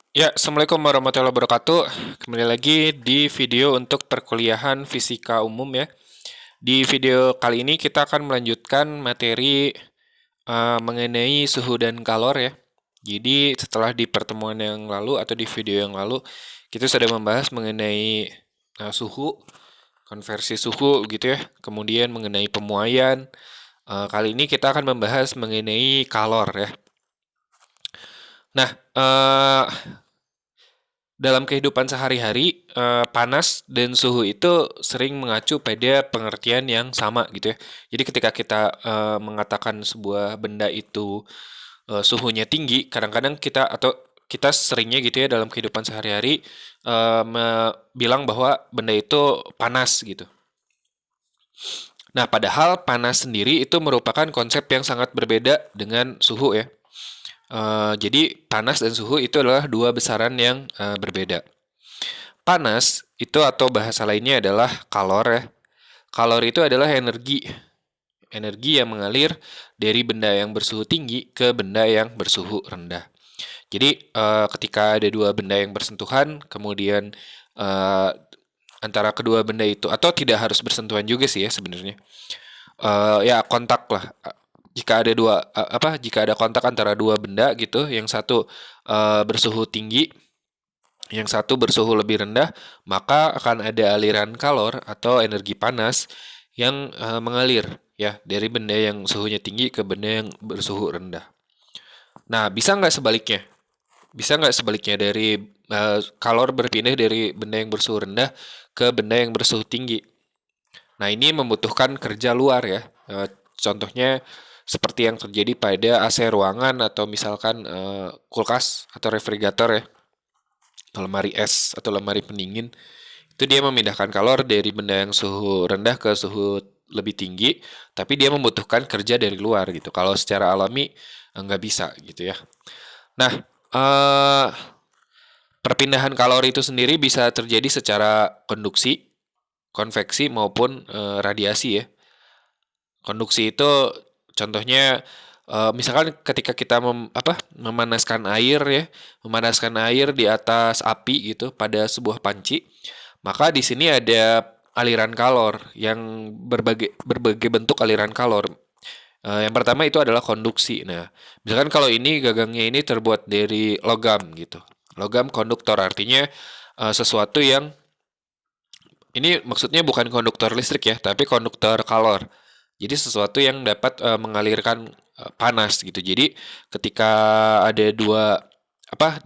Ya, Assalamualaikum warahmatullahi wabarakatuh. Kembali lagi di video untuk perkuliahan fisika umum ya. Di video kali ini kita akan melanjutkan materi mengenai suhu dan kalor ya. Jadi setelah di pertemuan yang lalu atau di video yang lalu kita sudah membahas mengenai suhu, konversi suhu gitu ya. Kemudian mengenai pemuaian. Kali ini kita akan membahas mengenai kalor ya. Nah, dalam kehidupan sehari-hari, panas dan suhu itu sering mengacu pada pengertian yang sama gitu ya. Jadi ketika kita mengatakan sebuah benda itu suhunya tinggi, kadang-kadang kita seringnya gitu ya dalam kehidupan sehari-hari bilang bahwa benda itu panas gitu. Nah, padahal panas sendiri itu merupakan konsep yang sangat berbeda dengan suhu ya. Jadi panas dan suhu itu adalah dua besaran yang berbeda. Panas itu atau bahasa lainnya adalah kalor ya. Kalor itu adalah energi. Energi yang mengalir dari benda yang bersuhu tinggi ke benda yang bersuhu rendah. Jadi ketika ada dua benda yang bersentuhan, kemudian eh, antara kedua benda itu atau tidak harus bersentuhan juga sih ya sebenarnya. Ya kontak lah. Jika ada jika ada kontak antara dua benda gitu, yang satu bersuhu tinggi, yang satu bersuhu lebih rendah, maka akan ada aliran kalor atau energi panas yang mengalir ya dari benda yang suhunya tinggi ke benda yang bersuhu rendah. Nah, bisa nggak sebaliknya? Bisa nggak sebaliknya dari kalor berpindah dari benda yang bersuhu rendah ke benda yang bersuhu tinggi? Nah, ini membutuhkan kerja luar ya. Contohnya seperti yang terjadi pada AC ruangan atau misalkan kulkas atau refrigerator ya, atau lemari es atau lemari pendingin. Itu dia memindahkan kalor dari benda yang suhu rendah ke suhu lebih tinggi, tapi dia membutuhkan kerja dari luar gitu. Kalau secara alami nggak bisa gitu ya. Nah, eh, perpindahan kalor itu sendiri bisa terjadi secara konduksi, konveksi maupun radiasi ya. Konduksi itu contohnya misalkan ketika kita memanaskan air ya, memanaskan air di atas api gitu pada sebuah panci, maka di sini ada aliran kalor yang berbagai bentuk aliran kalor. Yang pertama itu adalah konduksi. Nah, misalkan kalau ini gagangnya ini terbuat dari logam gitu. Logam konduktor artinya sesuatu yang ini maksudnya bukan konduktor listrik ya, tapi konduktor kalor. Jadi sesuatu yang dapat mengalirkan panas gitu. Jadi ketika ada dua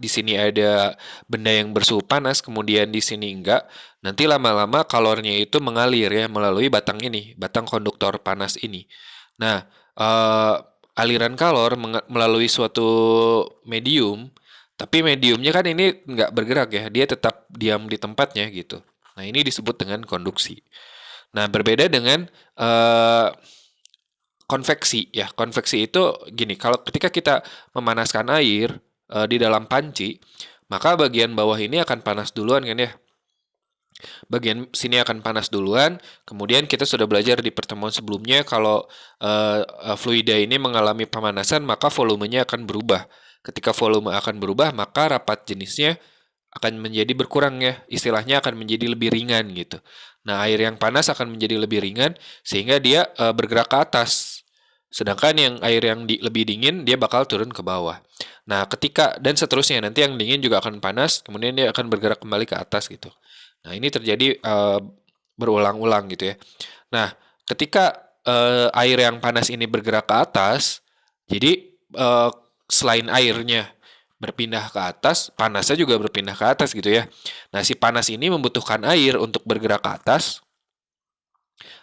di sini ada benda yang bersuhu panas, kemudian di sini enggak, nanti lama-lama kalornya itu mengalir ya melalui batang ini, batang konduktor panas ini. Nah, eh, aliran kalor melalui suatu medium, tapi mediumnya kan ini nggak bergerak ya, dia tetap diam di tempatnya gitu. Nah, ini disebut dengan konduksi. Nah, berbeda dengan eh, konveksi ya. Konveksi itu gini, kalau ketika kita memanaskan air di dalam panci, maka bagian bawah ini akan panas duluan kan ya. Bagian sini akan panas duluan, kemudian kita sudah belajar di pertemuan sebelumnya kalau fluida ini mengalami pemanasan, maka volumenya akan berubah. Ketika volume akan berubah, maka rapat jenisnya akan menjadi berkurang ya. Istilahnya akan menjadi lebih ringan gitu. Nah, air yang panas akan menjadi lebih ringan sehingga dia bergerak ke atas. Sedangkan yang air yang lebih dingin dia bakal turun ke bawah. Nah, ketika dan seterusnya nanti yang dingin juga akan panas, kemudian dia akan bergerak kembali ke atas gitu. Nah, ini terjadi berulang-ulang gitu ya. Nah, ketika air yang panas ini bergerak ke atas, jadi selain airnya berpindah ke atas, panasnya juga berpindah ke atas gitu ya. Nah, si panas ini membutuhkan air untuk bergerak ke atas,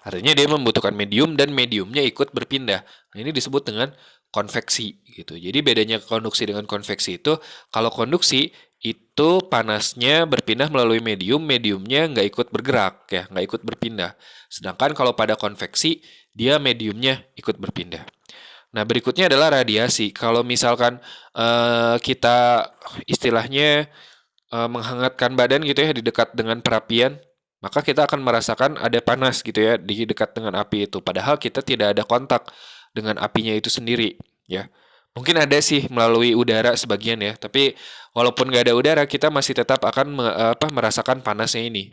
artinya dia membutuhkan medium dan mediumnya ikut berpindah. Nah, ini disebut dengan konveksi gitu. Jadi bedanya konduksi dengan konveksi itu, kalau konduksi itu panasnya berpindah melalui medium, mediumnya nggak ikut bergerak ya, nggak ikut berpindah. Sedangkan kalau pada konveksi, dia mediumnya ikut berpindah. Nah, berikutnya adalah radiasi. Kalau misalkan kita istilahnya menghangatkan badan gitu ya di dekat dengan perapian, maka kita akan merasakan ada panas gitu ya di dekat dengan api itu. Padahal kita tidak ada kontak dengan apinya itu sendiri, ya. Mungkin ada sih melalui udara sebagian ya, tapi walaupun nggak ada udara, kita masih tetap akan merasakan panasnya ini.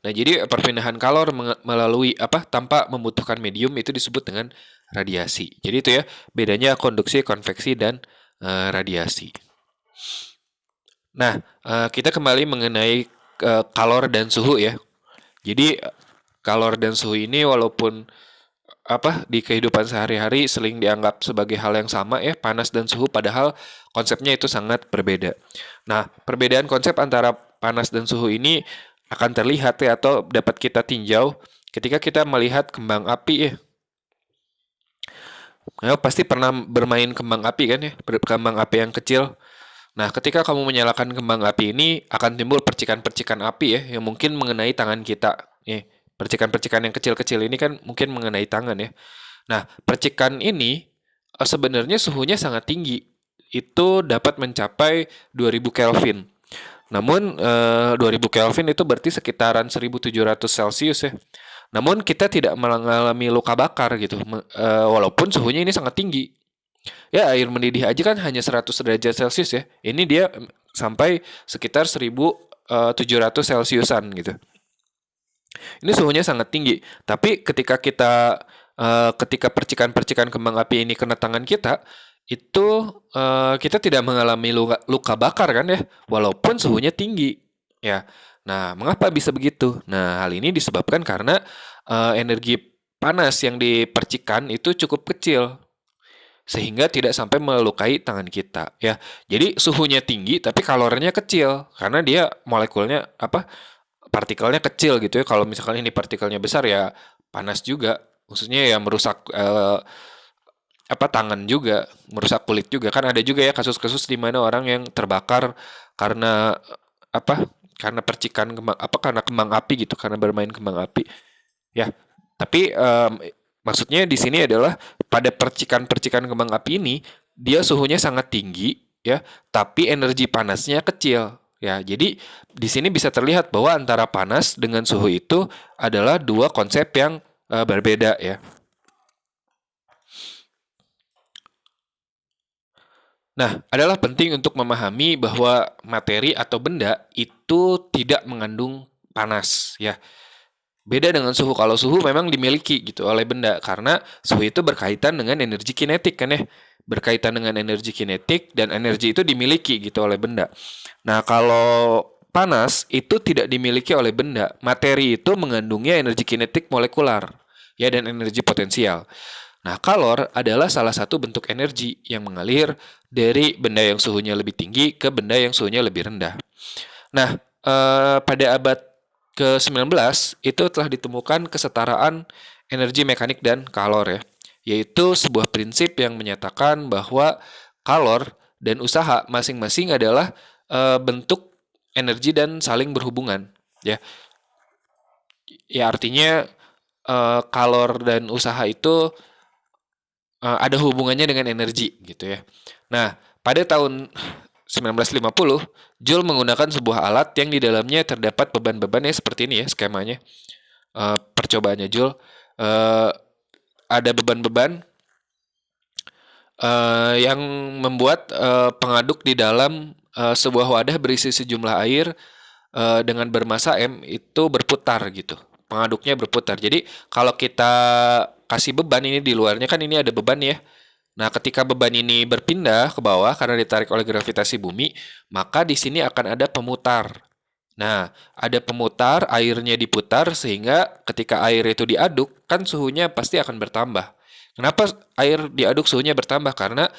Nah, jadi perpindahan kalor melalui tanpa membutuhkan medium itu disebut dengan radiasi. Jadi itu ya bedanya konduksi, konveksi dan radiasi. Nah, kita kembali mengenai kalor dan suhu ya. Jadi kalor dan suhu ini walaupun di kehidupan sehari-hari sering dianggap sebagai hal yang sama ya, panas dan suhu, padahal konsepnya itu sangat berbeda. Nah, perbedaan konsep antara panas dan suhu ini akan terlihat ya atau dapat kita tinjau ketika kita melihat kembang api ya. Nah, pasti pernah bermain kembang api kan ya, kembang api yang kecil. Nah, ketika kamu menyalakan kembang api ini akan timbul percikan-percikan api ya yang mungkin mengenai tangan kita. Percikan-percikan yang kecil-kecil ini kan mungkin mengenai tangan ya. Nah, percikan ini sebenarnya suhunya sangat tinggi. Itu dapat mencapai 2000 Kelvin. Namun 2000 Kelvin itu berarti sekitaran 1700 Celcius ya. Namun kita tidak mengalami luka bakar gitu, walaupun suhunya ini sangat tinggi. Ya, air mendidih aja kan hanya 100 derajat Celcius ya. Ini dia sampai sekitar 1700 Celciusan gitu. Ini suhunya sangat tinggi. Tapi ketika percikan-percikan kembang api ini kena tangan kita, itu kita tidak mengalami luka bakar kan ya, walaupun suhunya tinggi. Ya. Nah, mengapa bisa begitu? Nah, hal ini disebabkan karena energi panas yang dipercikan itu cukup kecil sehingga tidak sampai melukai tangan kita ya. Jadi suhunya tinggi tapi kalorinya kecil karena dia molekulnya partikelnya kecil gitu ya. Kalau misalkan ini partikelnya besar ya panas juga. Maksudnya ya merusak tangan juga, merusak kulit juga. Kan ada juga ya kasus-kasus di mana orang yang terbakar karena apa? Karena percikan karena kembang api gitu, karena bermain kembang api. Ya, tapi maksudnya di sini adalah pada percikan-percikan kembang api ini dia suhunya sangat tinggi ya, tapi energi panasnya kecil. Ya, jadi di sini bisa terlihat bahwa antara panas dengan suhu itu adalah dua konsep yang berbeda ya. Nah, adalah penting untuk memahami bahwa materi atau benda itu tidak mengandung panas ya. Beda dengan suhu. Kalau suhu memang dimiliki gitu oleh benda karena suhu itu berkaitan dengan energi kinetik kan ya. Berkaitan dengan energi kinetik dan energi itu dimiliki gitu oleh benda. Nah, kalau panas itu tidak dimiliki oleh benda. Materi itu mengandungnya energi kinetik molekular ya dan energi potensial. Nah, kalor adalah salah satu bentuk energi yang mengalir dari benda yang suhunya lebih tinggi ke benda yang suhunya lebih rendah. Nah, pada abad ke-19 itu telah ditemukan kesetaraan energi mekanik dan kalor ya, yaitu sebuah prinsip yang menyatakan bahwa kalor dan usaha masing-masing adalah bentuk energi dan saling berhubungan ya. Ya artinya kalor dan usaha itu ada hubungannya dengan energi gitu ya. Nah, pada tahun 1950, Joule menggunakan sebuah alat yang di dalamnya terdapat beban-beban ya seperti ini ya skemanya. Percobaannya Joule ada beban-beban yang membuat pengaduk di dalam sebuah wadah berisi sejumlah air dengan bermassa M itu berputar gitu. Pengaduknya berputar. Jadi kalau kita kasih beban ini di luarnya kan ini ada beban ya. Nah, ketika beban ini berpindah ke bawah karena ditarik oleh gravitasi bumi, maka di sini akan ada pemutar. Nah, ada pemutar, airnya diputar sehingga ketika air itu diaduk, kan suhunya pasti akan bertambah. Kenapa air diaduk suhunya bertambah? Karena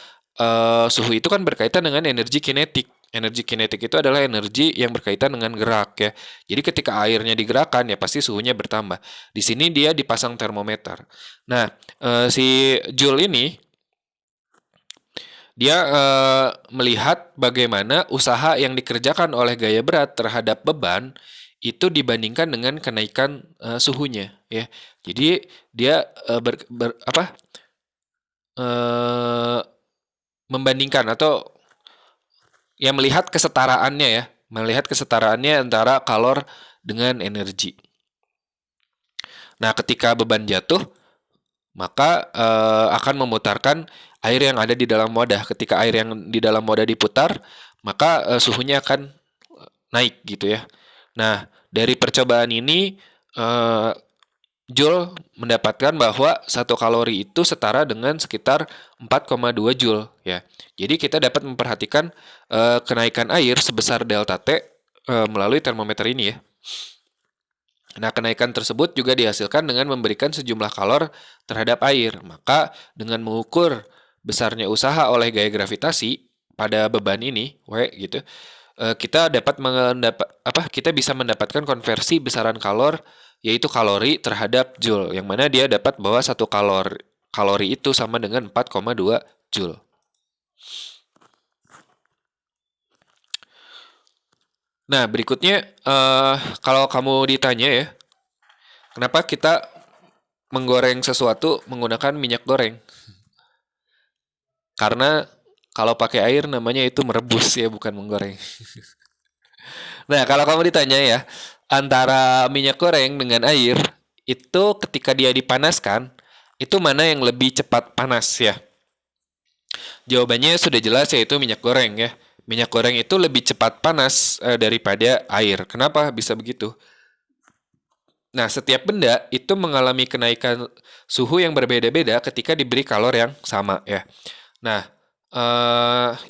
suhu itu kan berkaitan dengan energi kinetik. Energi kinetik itu adalah energi yang berkaitan dengan gerak ya. Jadi ketika airnya digerakkan ya pasti suhunya bertambah. Di sini dia dipasang termometer. Nah, si Joule ini dia melihat bagaimana usaha yang dikerjakan oleh gaya berat terhadap beban itu dibandingkan dengan kenaikan suhunya ya. Jadi dia membandingkan atau ya melihat kesetaraannya ya, melihat kesetaraannya antara kalor dengan energi. Nah, ketika beban jatuh, maka akan memutarkan air yang ada di dalam wadah. Ketika air yang di dalam wadah diputar, maka suhunya akan naik gitu ya. Nah, dari percobaan ini eh, Joule mendapatkan bahwa 1 kalori itu setara dengan sekitar 4,2 Joule ya. Jadi kita dapat memperhatikan kenaikan air sebesar delta T melalui termometer ini ya. Nah, kenaikan tersebut juga dihasilkan dengan memberikan sejumlah kalor terhadap air. Maka dengan mengukur besarnya usaha oleh gaya gravitasi pada beban ini, W gitu, kita kita bisa mendapatkan konversi besaran kalor yaitu kalori terhadap joule yang mana dia dapat bahwa 1 kalori itu sama dengan 4,2 joule. Nah, berikutnya kalau kamu ditanya ya, kenapa kita menggoreng sesuatu menggunakan minyak goreng? Karena kalau pakai air namanya itu merebus ya, bukan menggoreng. Nah, kalau kamu ditanya ya, antara minyak goreng dengan air, itu ketika dia dipanaskan, itu mana yang lebih cepat panas ya? Jawabannya sudah jelas yaitu minyak goreng ya. Minyak goreng itu lebih cepat panas daripada air. Kenapa bisa begitu? Nah, setiap benda itu mengalami kenaikan suhu yang berbeda-beda ketika diberi kalor yang sama ya. Nah,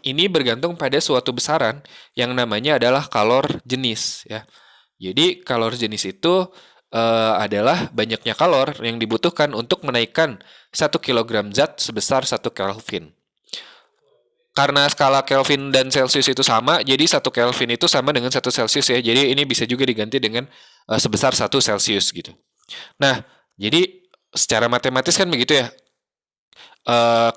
ini bergantung pada suatu besaran yang namanya adalah kalor jenis ya. Jadi kalor jenis itu adalah banyaknya kalor yang dibutuhkan untuk menaikkan 1 kg zat sebesar 1 Kelvin. Karena skala Kelvin dan Celsius itu sama, jadi 1 Kelvin itu sama dengan 1 Celsius ya. Jadi ini bisa juga diganti dengan sebesar 1 Celsius gitu. Nah, jadi secara matematis kan begitu ya.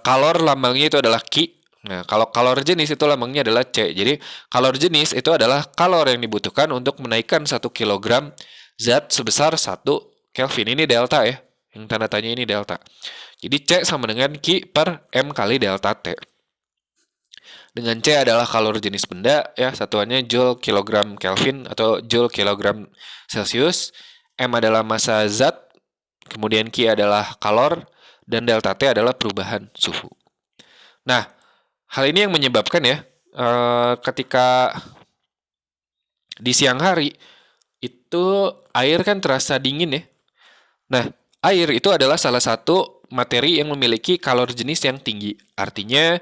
Kalor lambangnya itu adalah Ki. Nah, kalau kalor jenis itu lambangnya adalah C. Jadi kalor jenis itu adalah kalor yang dibutuhkan untuk menaikkan 1 kg zat sebesar 1 Kelvin. Ini delta ya. Yang tanda tanya ini delta. Jadi C sama dengan Ki per M kali delta T. Dengan C adalah kalor jenis benda ya, satuannya Joule kilogram Kelvin atau Joule kilogram Celsius. M adalah massa zat, kemudian Q adalah kalor, dan delta T adalah perubahan suhu. Nah, hal ini yang menyebabkan ya, ketika di siang hari itu air kan terasa dingin ya. Nah, air itu adalah salah satu materi yang memiliki kalor jenis yang tinggi. Artinya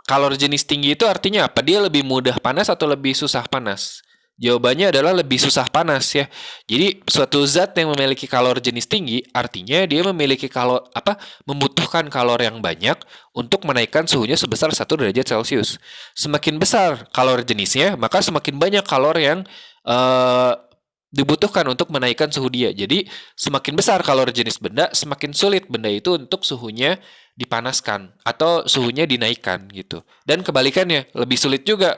kalor jenis tinggi itu artinya apa? Dia lebih mudah panas atau lebih susah panas? Jawabannya adalah lebih susah panas ya. Jadi suatu zat yang memiliki kalor jenis tinggi artinya dia memiliki membutuhkan kalor yang banyak untuk menaikkan suhunya sebesar 1 derajat Celcius. Semakin besar kalor jenisnya, maka semakin banyak kalor yang dibutuhkan untuk menaikkan suhu dia. Jadi semakin besar kalor jenis benda, semakin sulit benda itu untuk suhunya dipanaskan atau suhunya dinaikkan gitu. Dan kebalikannya, lebih sulit juga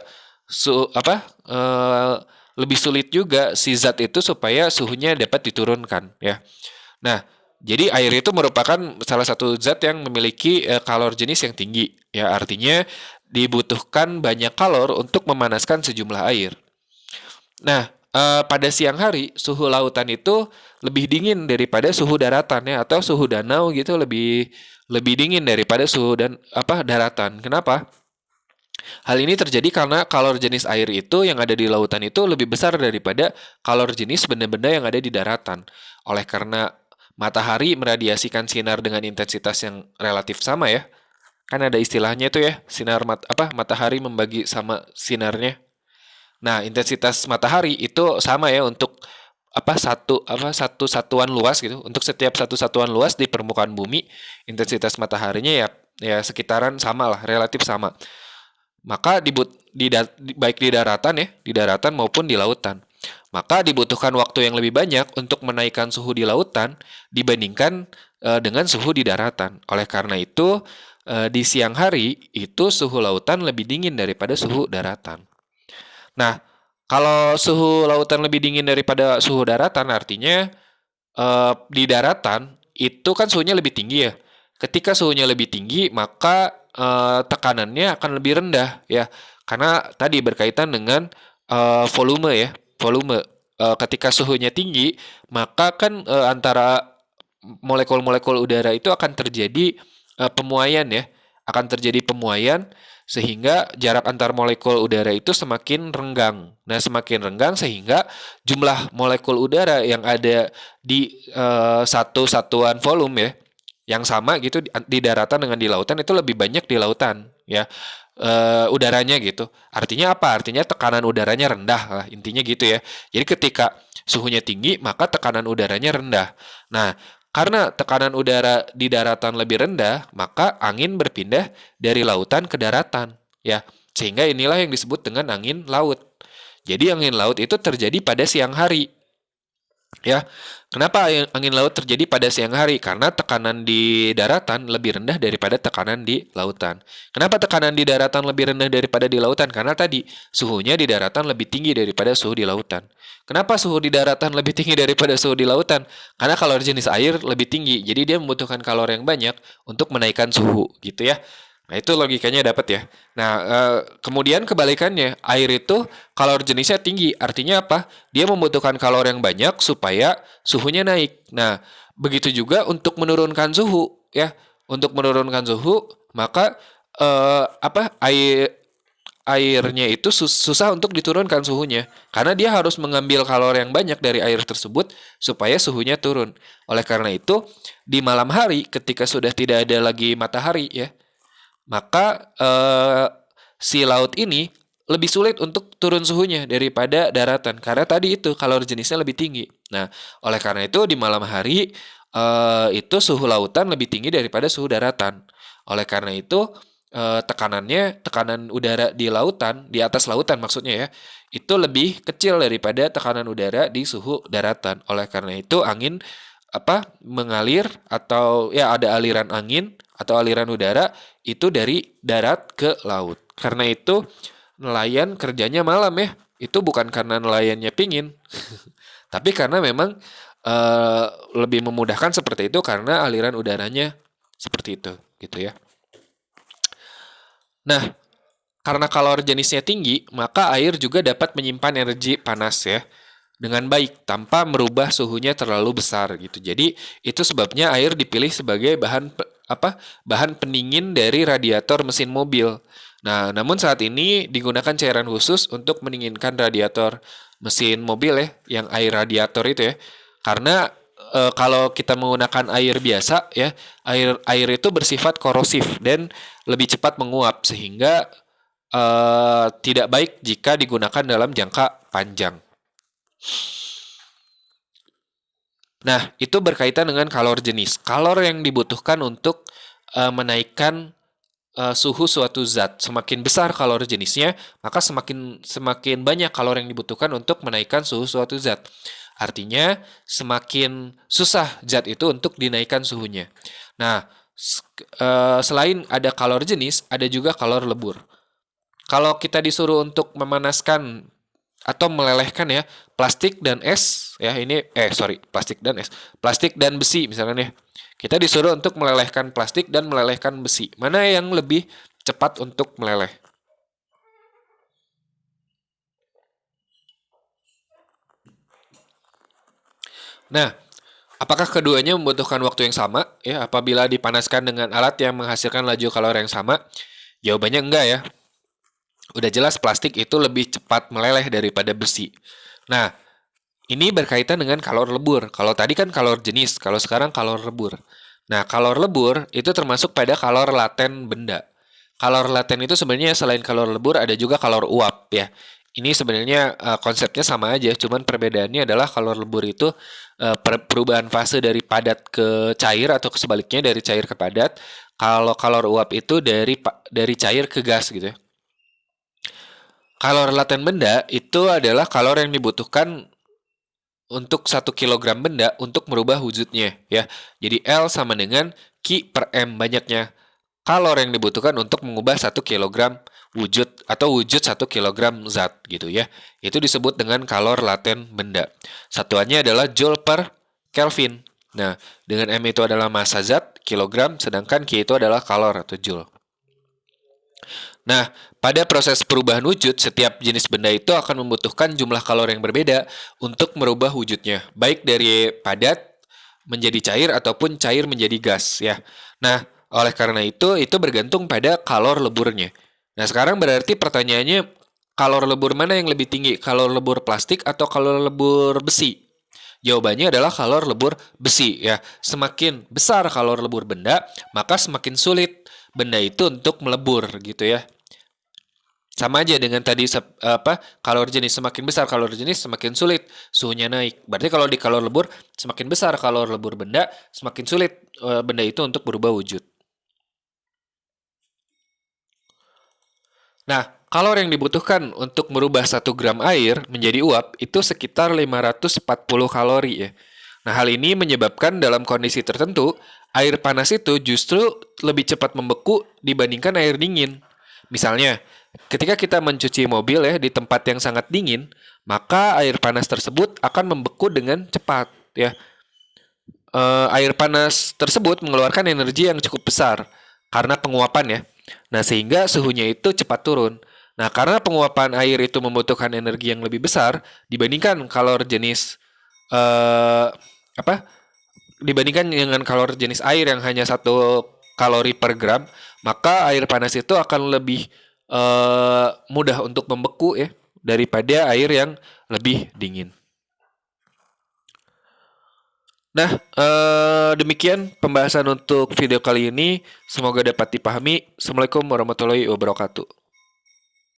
lebih sulit juga si zat itu supaya suhunya dapat diturunkan ya. Nah, jadi air itu merupakan salah satu zat yang memiliki kalor jenis yang tinggi ya. Artinya dibutuhkan banyak kalor untuk memanaskan sejumlah air. Nah, pada siang hari suhu lautan itu lebih dingin daripada suhu daratan ya, atau suhu danau gitu lebih dingin daripada suhu daratan. Kenapa? Hal ini terjadi karena kalor jenis air itu yang ada di lautan itu lebih besar daripada kalor jenis benda-benda yang ada di daratan. Oleh karena matahari meradiasikan sinar dengan intensitas yang relatif sama ya. Kan ada istilahnya itu ya, matahari membagi sama sinarnya. Nah, intensitas matahari itu sama ya untuk satu satuan luas gitu. Untuk setiap satu satuan luas di permukaan bumi, intensitas mataharinya ya sekitaran sama lah, relatif sama. Maka baik di daratan maupun di lautan. Maka dibutuhkan waktu yang lebih banyak untuk menaikkan suhu di lautan dibandingkan dengan suhu di daratan. Oleh karena itu, di siang hari itu suhu lautan lebih dingin daripada suhu daratan. Nah, kalau suhu lautan lebih dingin daripada suhu daratan, artinya di daratan itu kan suhunya lebih tinggi ya. Ketika suhunya lebih tinggi, maka tekanannya akan lebih rendah ya. Karena tadi berkaitan dengan volume ya. Volume. Ketika suhunya tinggi, maka kan antara molekul-molekul udara itu akan terjadi pemuaian ya. akan terjadi pemuaian sehingga jarak antar molekul udara itu semakin renggang. Nah, semakin renggang sehingga jumlah molekul udara yang ada di satu satuan volume ya, yang sama gitu di daratan dengan di lautan itu lebih banyak di lautan ya, udaranya gitu. Artinya apa? Artinya tekanan udaranya rendah lah intinya gitu ya. Jadi ketika suhunya tinggi maka tekanan udaranya rendah. Nah, karena tekanan udara di daratan lebih rendah, maka angin berpindah dari lautan ke daratan, ya. Sehingga inilah yang disebut dengan angin laut. Jadi angin laut itu terjadi pada siang hari, ya. Kenapa angin laut terjadi pada siang hari? Karena tekanan di daratan lebih rendah daripada tekanan di lautan. Kenapa tekanan di daratan lebih rendah daripada di lautan? Karena tadi suhunya di daratan lebih tinggi daripada suhu di lautan. Kenapa suhu di daratan lebih tinggi daripada suhu di lautan? Karena kalori jenis air lebih tinggi. Jadi dia membutuhkan kalori yang banyak untuk menaikkan suhu, gitu ya. Nah, itu logikanya dapat ya. Nah, kemudian kebalikannya, air itu kalori jenisnya tinggi. Artinya apa? Dia membutuhkan kalori yang banyak supaya suhunya naik. Nah, begitu juga untuk menurunkan suhu ya. Untuk menurunkan suhu, maka airnya itu susah untuk diturunkan suhunya karena dia harus mengambil kalori yang banyak dari air tersebut supaya suhunya turun. Oleh karena itu, di malam hari ketika sudah tidak ada lagi matahari ya, maka si laut ini lebih sulit untuk turun suhunya daripada daratan karena tadi itu kalori jenisnya lebih tinggi. Nah, oleh karena itu di malam hari itu suhu lautan lebih tinggi daripada suhu daratan. Oleh karena itu tekanan udara di lautan, di atas lautan maksudnya ya, itu lebih kecil daripada tekanan udara di suhu daratan. Oleh karena itu angin mengalir atau ya ada aliran angin atau aliran udara itu dari darat ke laut. Karena itu nelayan kerjanya malam ya. Itu bukan karena nelayannya pingin, tapi karena memang lebih memudahkan seperti itu karena aliran udaranya seperti itu, gitu ya. Nah, karena kalori jenisnya tinggi, maka air juga dapat menyimpan energi panas ya dengan baik tanpa merubah suhunya terlalu besar gitu. Jadi itu sebabnya air dipilih sebagai bahan pendingin dari radiator mesin mobil. Nah, namun saat ini digunakan cairan khusus untuk mendinginkan radiator mesin mobil ya, yang air radiator itu ya. Karena kalau kita menggunakan air biasa ya, air itu bersifat korosif dan lebih cepat menguap sehingga tidak baik jika digunakan dalam jangka panjang. Nah, itu berkaitan dengan kalor jenis. Kalor yang dibutuhkan untuk menaikkan suhu suatu zat. Semakin besar kalor jenisnya, maka semakin banyak kalor yang dibutuhkan untuk menaikkan suhu suatu zat. Artinya, semakin susah zat itu untuk dinaikkan suhunya. Nah, selain ada kalor jenis, ada juga kalor lebur. Kalau kita disuruh untuk memanaskan atau melelehkan ya plastik dan es ya plastik dan besi misalkan ya, kita disuruh untuk melelehkan plastik dan melelehkan besi, mana yang lebih cepat untuk meleleh? Nah, apakah keduanya membutuhkan waktu yang sama ya apabila dipanaskan dengan alat yang menghasilkan laju kalori yang sama? Jawabannya enggak ya. Udah jelas plastik itu lebih cepat meleleh daripada besi. Nah, ini berkaitan dengan kalor lebur. Kalau tadi kan kalor jenis, kalau sekarang kalor lebur. Nah, kalor lebur itu termasuk pada kalor laten benda. Kalor laten itu sebenarnya selain kalor lebur ada juga kalor uap ya. Ini sebenarnya konsepnya sama aja, cuman perbedaannya adalah kalor lebur itu perubahan fase dari padat ke cair atau sebaliknya dari cair ke padat. Kalau kalor uap itu dari cair ke gas gitu ya. Kalor laten benda itu adalah kalor yang dibutuhkan untuk 1 kilogram benda untuk merubah wujudnya ya. Jadi L sama dengan Q per M banyaknya kalor yang dibutuhkan untuk mengubah 1 kilogram wujud atau wujud 1 kilogram zat gitu ya. Itu disebut dengan kalor laten benda. Satuannya adalah joule per Kelvin. Nah, dengan M itu adalah massa zat, kilogram, sedangkan Q itu adalah kalor atau joule. Nah, pada proses perubahan wujud, setiap jenis benda itu akan membutuhkan jumlah kalori yang berbeda untuk merubah wujudnya, baik dari padat menjadi cair ataupun cair menjadi gas ya. Nah, Oleh karena itu bergantung pada kalor leburnya. Nah, sekarang berarti pertanyaannya, kalor lebur mana yang lebih tinggi? Kalor lebur plastik atau kalor lebur besi? Jawabannya adalah kalor lebur besi ya. Semakin besar kalor lebur benda, maka semakin sulit benda itu untuk melebur gitu ya. Sama aja dengan tadi kalor jenis semakin besar kalor jenis semakin sulit suhunya naik. Berarti kalau di kalor lebur semakin besar kalor lebur benda semakin sulit benda itu untuk berubah wujud. Nah, kalor yang dibutuhkan untuk merubah 1 gram air menjadi uap itu sekitar 540 kalori ya. Nah, hal ini menyebabkan dalam kondisi tertentu, air panas itu justru lebih cepat membeku dibandingkan air dingin. Misalnya, ketika kita mencuci mobil ya di tempat yang sangat dingin, maka air panas tersebut akan membeku dengan cepat ya. Air panas tersebut mengeluarkan energi yang cukup besar karena penguapan ya. Nah, sehingga suhunya itu cepat turun. Nah, karena penguapan air itu membutuhkan energi yang lebih besar dibandingkan kalor jenis eh apa? Dibandingkan dengan kalor jenis air yang hanya 1 kalori per gram, maka air panas itu akan lebih mudah untuk membeku ya daripada air yang lebih dingin. Nah, demikian pembahasan untuk video kali ini. Semoga dapat dipahami. Assalamualaikum warahmatullahi wabarakatuh.